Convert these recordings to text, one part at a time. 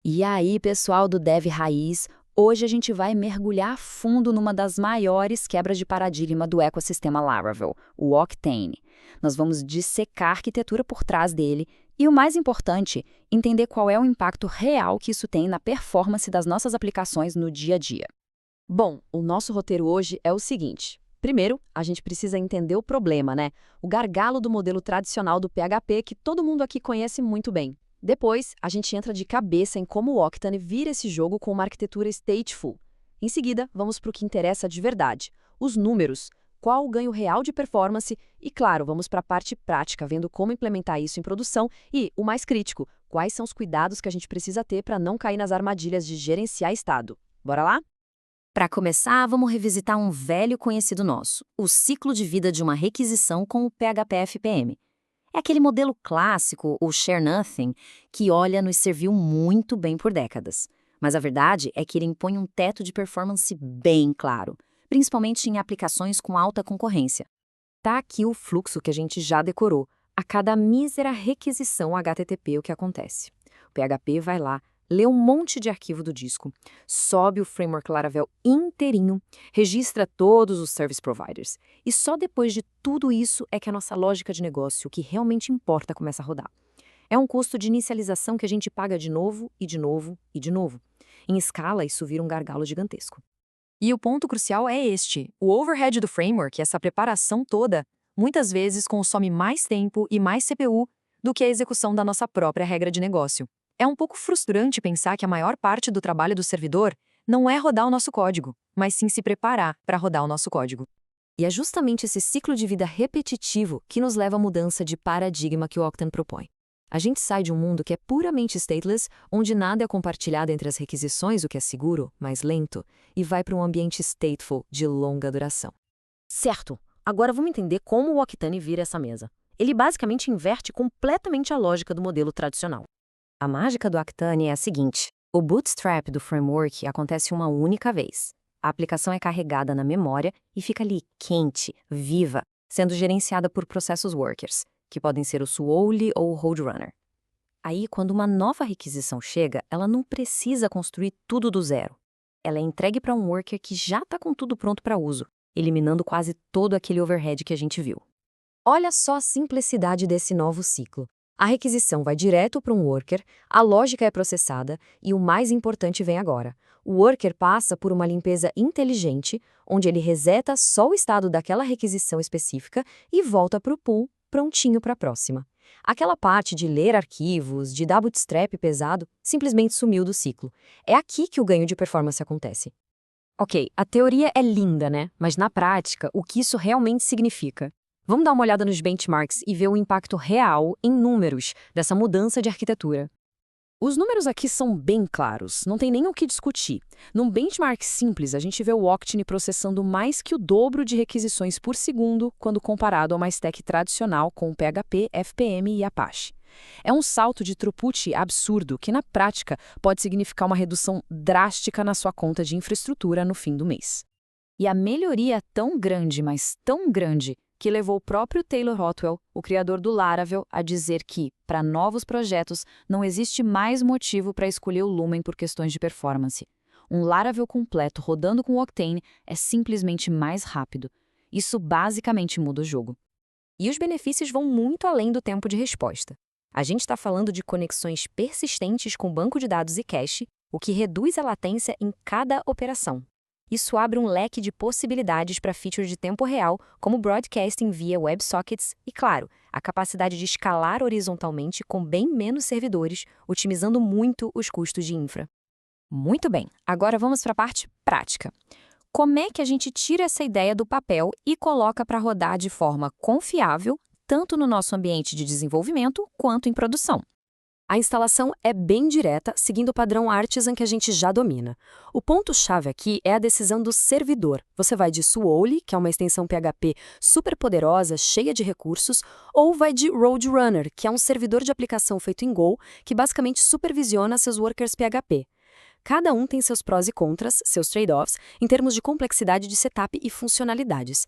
E aí, pessoal do Dev Raiz, hoje a gente vai mergulhar a fundo numa das maiores quebras de paradigma do ecossistema Laravel, o Octane. Nós vamos dissecar a arquitetura por trás dele e, o mais importante, entender qual é o impacto real que isso tem na performance das nossas aplicações no dia a dia. Bom, o nosso roteiro hoje é o seguinte. Primeiro, a gente precisa entender o problema, né? O gargalo do modelo tradicional do PHP que todo mundo aqui conhece muito bem. Depois, a gente entra de cabeça em como o Octane vira esse jogo com uma arquitetura stateful. Em seguida, vamos para o que interessa de verdade, os números, qual o ganho real de performance e, claro, vamos para a parte prática, vendo como implementar isso em produção e, o mais crítico, quais são os cuidados que a gente precisa ter para não cair nas armadilhas de gerenciar estado. Bora lá? Para começar, vamos revisitar um velho conhecido nosso, o ciclo de vida de uma requisição com o PHP FPM. É aquele modelo clássico, o Share Nothing, que olha nos serviu muito bem por décadas. Mas a verdade é que ele impõe um teto de performance bem claro, principalmente em aplicações com alta concorrência. Tá aqui o fluxo que a gente já decorou. A cada mísera requisição HTTP, o que acontece? O PHP vai lá, lê um monte de arquivo do disco, sobe o framework Laravel inteirinho, registra todos os service providers. E só depois de tudo isso é que a nossa lógica de negócio, o que realmente importa, começa a rodar. É um custo de inicialização que a gente paga de novo e de novo e de novo. Em escala, isso vira um gargalo gigantesco. E o ponto crucial é este: o overhead do framework, essa preparação toda, muitas vezes consome mais tempo e mais CPU do que a execução da nossa própria regra de negócio. É um pouco frustrante pensar que a maior parte do trabalho do servidor não é rodar o nosso código, mas sim se preparar para rodar o nosso código. E é justamente esse ciclo de vida repetitivo que nos leva à mudança de paradigma que o Octane propõe. A gente sai de um mundo que é puramente stateless, onde nada é compartilhado entre as requisições, o que é seguro, mas lento, e vai para um ambiente stateful, de longa duração. Certo, agora vamos entender como o Octane vira essa mesa. Ele basicamente inverte completamente a lógica do modelo tradicional. A mágica do Octane é a seguinte: o bootstrap do framework acontece uma única vez. A aplicação é carregada na memória e fica ali quente, viva, sendo gerenciada por processos workers, que podem ser o Suole ou o Roadrunner. Aí, quando uma nova requisição chega, ela não precisa construir tudo do zero. Ela é entregue para um worker que já está com tudo pronto para uso, eliminando quase todo aquele overhead que a gente viu. Olha só a simplicidade desse novo ciclo. A requisição vai direto para um worker, a lógica é processada e o mais importante vem agora. O worker passa por uma limpeza inteligente, onde ele reseta só o estado daquela requisição específica e volta para o pool, prontinho para a próxima. Aquela parte de ler arquivos, de dar bootstrap pesado, simplesmente sumiu do ciclo. É aqui que o ganho de performance acontece. Ok, a teoria é linda, né? Mas na prática, o que isso realmente significa? Vamos dar uma olhada nos benchmarks e ver o impacto real, em números, dessa mudança de arquitetura. Os números aqui são bem claros, não tem nem o que discutir. Num benchmark simples, a gente vê o Octane processando mais que o dobro de requisições por segundo quando comparado a uma stack tradicional com PHP, FPM e Apache. É um salto de throughput absurdo que, na prática, pode significar uma redução drástica na sua conta de infraestrutura no fim do mês. E a melhoria é tão grande, mas tão grande, que levou o próprio Taylor Otwell, o criador do Laravel, a dizer que, para novos projetos, não existe mais motivo para escolher o Lumen por questões de performance. Um Laravel completo rodando com o Octane é simplesmente mais rápido. Isso basicamente muda o jogo. E os benefícios vão muito além do tempo de resposta. A gente está falando de conexões persistentes com banco de dados e cache, o que reduz a latência em cada operação. Isso abre um leque de possibilidades para features de tempo real, como broadcasting via WebSockets e, claro, a capacidade de escalar horizontalmente com bem menos servidores, otimizando muito os custos de infra. Muito bem, agora vamos para a parte prática. Como é que a gente tira essa ideia do papel e coloca para rodar de forma confiável, tanto no nosso ambiente de desenvolvimento quanto em produção? A instalação é bem direta, seguindo o padrão Artisan que a gente já domina. O ponto-chave aqui é a decisão do servidor. Você vai de Suole, que é uma extensão PHP super poderosa, cheia de recursos, ou vai de Roadrunner, que é um servidor de aplicação feito em Go, que basicamente supervisiona seus workers PHP. Cada um tem seus prós e contras, seus trade-offs, em termos de complexidade de setup e funcionalidades.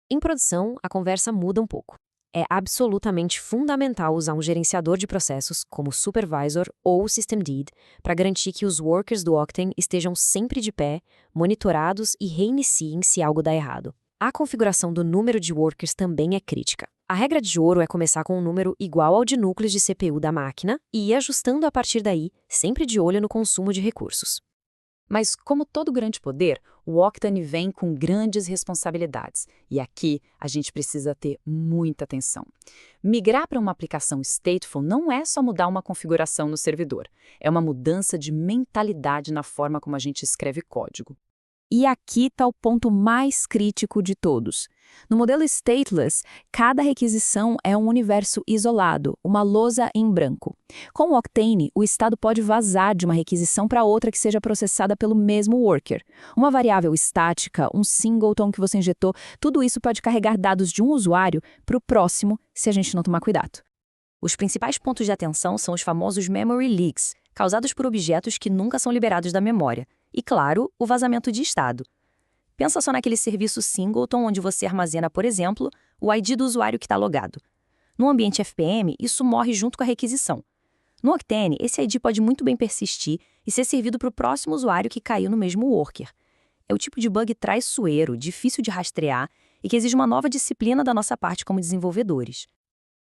Em produção, a conversa muda um pouco. É absolutamente fundamental usar um gerenciador de processos, como o Supervisor ou o Systemd, para garantir que os workers do Octane estejam sempre de pé, monitorados e reiniciem se algo dá errado. A configuração do número de workers também é crítica. A regra de ouro é começar com um número igual ao de núcleos de CPU da máquina e ir ajustando a partir daí, sempre de olho no consumo de recursos. Mas, como todo grande poder, o Octane vem com grandes responsabilidades. E aqui a gente precisa ter muita atenção. Migrar para uma aplicação stateful não é só mudar uma configuração no servidor. É uma mudança de mentalidade na forma como a gente escreve código. E aqui está o ponto mais crítico de todos. No modelo stateless, cada requisição é um universo isolado, uma lousa em branco. Com o Octane, o estado pode vazar de uma requisição para outra que seja processada pelo mesmo worker. Uma variável estática, um singleton que você injetou, tudo isso pode carregar dados de um usuário para o próximo se a gente não tomar cuidado. Os principais pontos de atenção são os famosos memory leaks, causados por objetos que nunca são liberados da memória. E, claro, o vazamento de estado. Pensa só naquele serviço singleton onde você armazena, por exemplo, o ID do usuário que está logado. No ambiente FPM, isso morre junto com a requisição. No Octane, esse ID pode muito bem persistir e ser servido para o próximo usuário que caiu no mesmo worker. É o tipo de bug traiçoeiro, difícil de rastrear e que exige uma nova disciplina da nossa parte como desenvolvedores.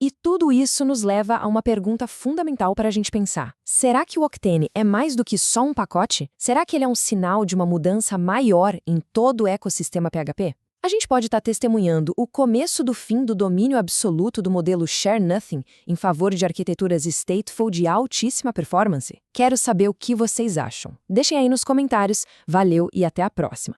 E tudo isso nos leva a uma pergunta fundamental para a gente pensar. Será que o Octane é mais do que só um pacote? Será que ele é um sinal de uma mudança maior em todo o ecossistema PHP? A gente pode estar testemunhando o começo do fim do domínio absoluto do modelo Share Nothing em favor de arquiteturas stateful de altíssima performance? Quero saber o que vocês acham. Deixem aí nos comentários. Valeu e até a próxima!